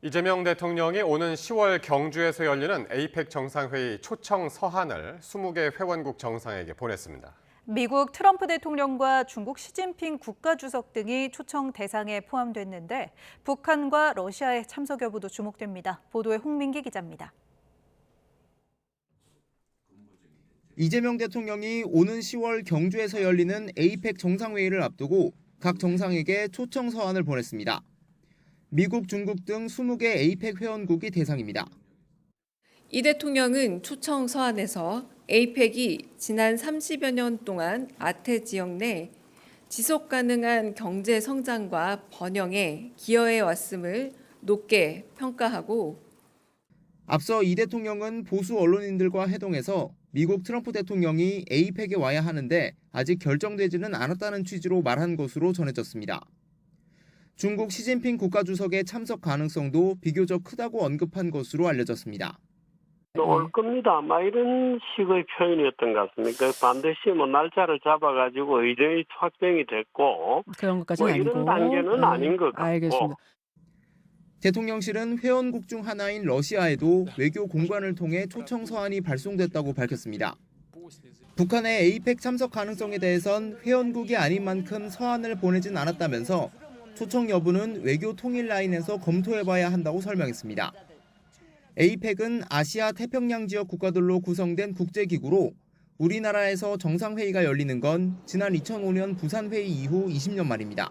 이재명 대통령이 오는 10월 경주에서 열리는 에이펙 정상회의 초청 서한을 20개 회원국 정상에게 보냈습니다. 미국 트럼프 대통령과 중국 시진핑 국가주석 등이 초청 대상에 포함됐는데 북한과 러시아의 참석 여부도 주목됩니다. 보도에 홍민기 기자입니다. 이재명 대통령이 오는 10월 경주에서 열리는 에이펙 정상회의를 앞두고 각 정상에게 초청 서한을 보냈습니다. 미국, 중국 등 20개 에이펙 회원국이 대상입니다. 이 대통령은 초청 서한에서 에이펙이 지난 30여 년 동안 아태 지역 내 지속 가능한 경제 성장과 번영에 기여해 왔음을 높게 평가하고 앞서 이 대통령은 보수 언론인들과 회동해서 미국 트럼프 대통령이 에이펙에 와야 하는데 아직 결정되지는 않았다는 취지로 말한 것으로 전해졌습니다. 중국 시진핑 국가주석의 참석 가능성도 비교적 크다고 언급한 것으로 알려졌습니다. 올 겁니다. 이런 식의 표현이었던 것 같습니다. 반드시 날짜를 잡아가지고 의정이 확정이 됐고 그런 것까지는 아니고 이런 단계는 아닌 것 같고. 알겠습니다. 대통령실은 회원국 중 하나인 러시아에도 외교 공관을 통해 초청 서한이 발송됐다고 밝혔습니다. 북한의 에이펙 참석 가능성에 대해선 회원국이 아닌 만큼 서한을 보내진 않았다면서 초청 여부는 외교 통일 라인에서 검토해봐야 한다고 설명했습니다. 에이펙은 아시아 태평양 지역 국가들로 구성된 국제기구로 우리나라에서 정상회의가 열리는 건 지난 2005년 부산회의 이후 20년 만입니다.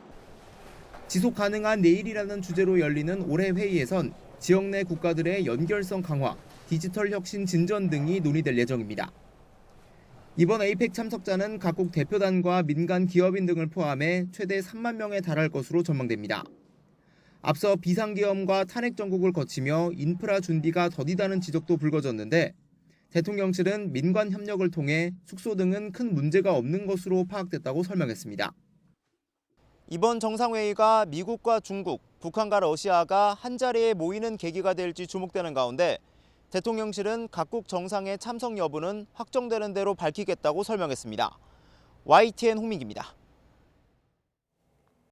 지속 가능한 내일이라는 주제로 열리는 올해 회의에선 지역 내 국가들의 연결성 강화, 디지털 혁신 진전 등이 논의될 예정입니다. 이번 에이펙 참석자는 각국 대표단과 민간 기업인 등을 포함해 최대 3만 명에 달할 것으로 전망됩니다. 앞서 비상계엄과 탄핵 정국을 거치며 인프라 준비가 더디다는 지적도 불거졌는데 대통령실은 민관 협력을 통해 숙소 등은 큰 문제가 없는 것으로 파악됐다고 설명했습니다. 이번 정상회의가 미국과 중국, 북한과 러시아가 한자리에 모이는 계기가 될지 주목되는 가운데 대통령실은 각국 정상의 참석 여부는 확정되는 대로 밝히겠다고 설명했습니다. YTN 홍민기입니다.